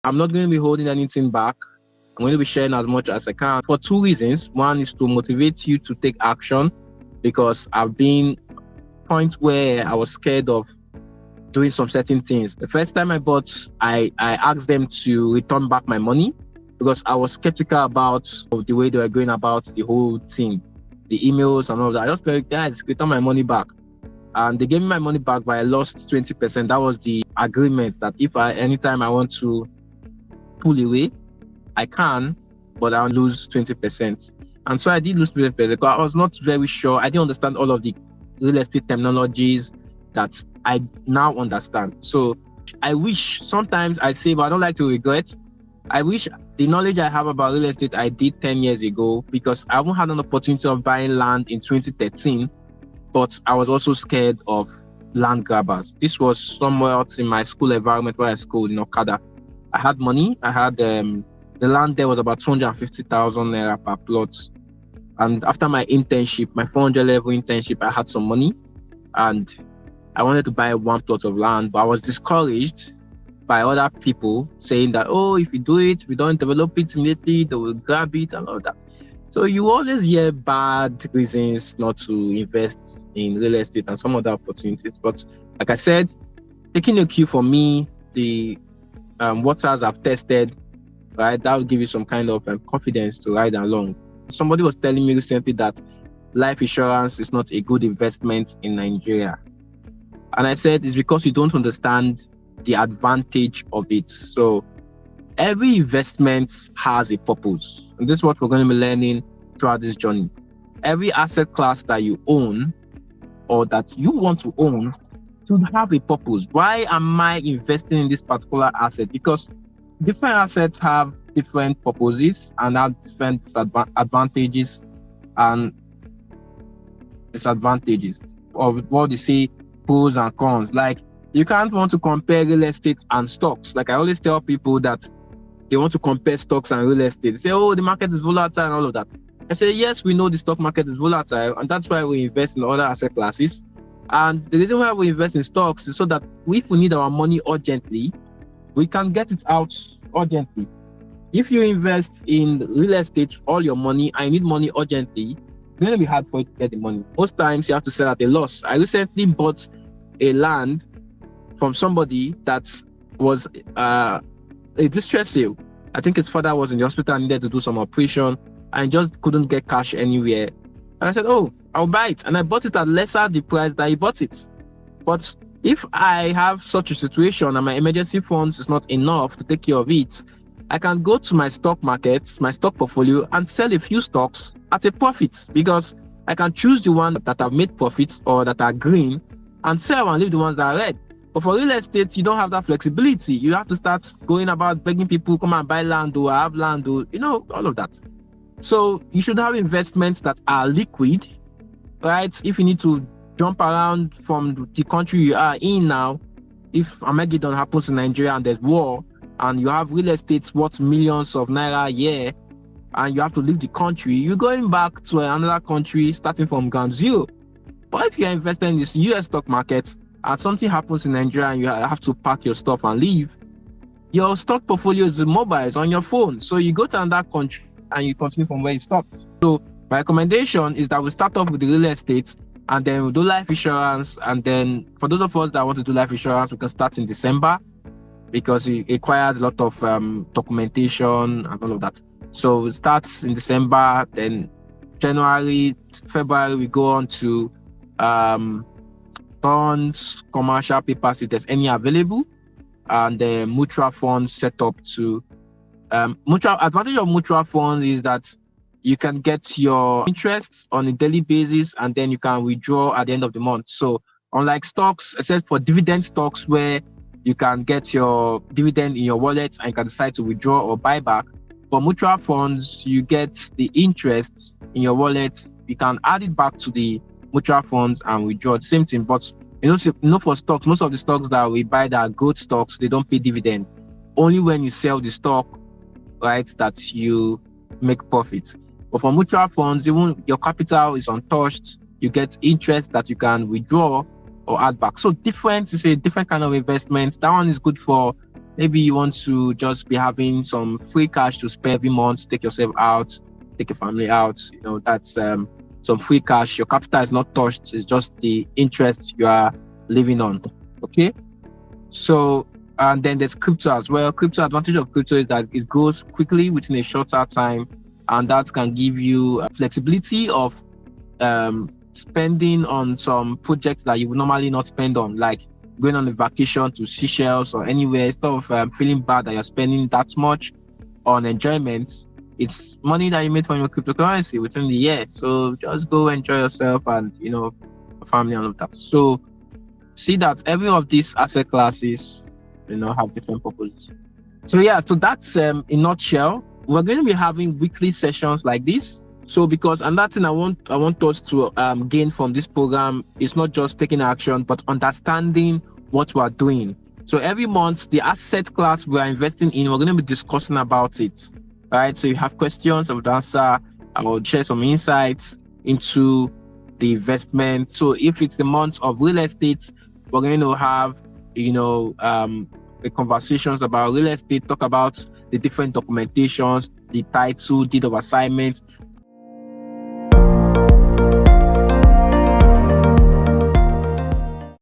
I'm not going to be holding anything back. I'm going to be sharing as much as I can for two reasons. One is to motivate you to take action, because I've been point where I was scared of doing some certain things. The first time I bought, I asked them to return back my money because I was skeptical about the way they were going about the whole thing, the emails and all that. I just said, guys, return my money back. And they gave me my money back, but I lost 20%. That was the agreement, that if anytime I want to pull away, I can, but I'll lose 20%. And so I did lose 20% because I was not very sure. I didn't understand all of the real estate terminologies that I now understand. So I wish, sometimes I say, but I don't like to regret. I wish the knowledge I have about real estate I did 10 years ago, because I haven't had an opportunity of buying land in 2013, but I was also scared of land grabbers. This was somewhere else in my school environment where I schooled in Okada. I had money. I had the land there was about 250,000 naira per plot. And after my internship, my 400 level internship, I had some money and I wanted to buy one plot of land, but I was discouraged by other people saying that, oh, if you do it, if you don't develop it immediately, they will grab it and all that. So you always hear bad reasons not to invest in real estate and some other opportunities. But like I said, taking a cue for me, the waters I've tested, right, that will give you some kind of confidence to ride along. Somebody was telling me recently that life insurance is not a good investment in Nigeria. And I said, it's because you don't understand the advantage of it. So every investment has a purpose. And this is what we're going to be learning throughout this journey. Every asset class that you own or that you want to own should have a purpose. Why am I investing in this particular asset? Because different assets have different purposes and have different advantages and disadvantages of what they say, pros and cons. Like, you can't want to compare real estate and stocks. Like I always tell people that they want to compare stocks and real estate. They say, oh, the market is volatile and all of that. I say, yes, we know the stock market is volatile, and that's why we invest in other asset classes. And the reason why we invest in stocks is so that if we need our money urgently, we can get it out urgently. If you invest in real estate, all your money, and you need money urgently, it's going to be hard for you to get the money. Most times you have to sell at a loss. I recently bought a land from somebody that was a distress sale. I think his father was in the hospital and needed to do some operation and just couldn't get cash anywhere. And I said, oh, I'll buy it. And I bought it at lesser the price that he bought it. But if I have such a situation and my emergency funds is not enough to take care of it, I can go to my stock market, my stock portfolio, and sell a few stocks at a profit, because I can choose the ones that have made profits or that are green and sell and leave the ones that are red. But for real estate, you don't have that flexibility. You have to start going about begging people, come and buy land, or have land, or, all of that. So you should have investments that are liquid, right? If you need to jump around from the country you are in now, if Armageddon happens in Nigeria and there's war, and you have real estate worth millions of naira a year, and you have to leave the country, you're going back to another country starting from ground zero. But if you're investing in this US stock market and something happens in Nigeria and you have to pack your stuff and leave, your stock portfolio is mobile, it's on your phone. So you go to another country and you continue from where you stopped. So my recommendation is that we start off with the real estate, and then we do life insurance. And then for those of us that want to do life insurance, we can start in December, because it requires a lot of documentation and all of that. So it starts in December, then January, February, we go on to bonds, commercial papers, if there's any available, and the mutual funds set up to mutual advantage of mutual funds is that you can get your interest on a daily basis, and then you can withdraw at the end of the month. So unlike stocks, except for dividend stocks where you can get your dividend in your wallet and you can decide to withdraw or buy back, for mutual funds, you get the interest in your wallet. You can add it back to the mutual funds and withdraw. Same thing, but for stocks, most of the stocks that we buy that are growth stocks, they don't pay dividend. Only when you sell the stock, right, that you make profit. But for mutual funds, even your capital is untouched. You get interest that you can withdraw or add back. So different kind of investments. That one is good for Maybe you want to just be having some free cash to spend every month, take yourself out, take your family out. That's some free cash. Your capital is not touched. It's just the interest you are living on. Okay. So, and then there's crypto as well. Crypto advantage of crypto is that it goes quickly within a shorter time, and that can give you flexibility of spending on some projects that you would normally not spend on, like going on a vacation to Seychelles or anywhere. Instead of feeling bad that you're spending that much on enjoyment, it's money that you made from your cryptocurrency within the year. So just go enjoy yourself and family and all of that. So see that every of these asset classes have different purposes. So that's in a nutshell. We're going to be having weekly sessions like this. So because another thing I want us to gain from this program is not just taking action, but understanding what we're doing. So every month, the asset class we're investing in, we're going to be discussing about it. Right. So you have questions, I would answer, I will share some insights into the investment. So if it's the month of real estate, we're going to have the conversations about real estate, talk about the different documentations, the title, deed of assignment,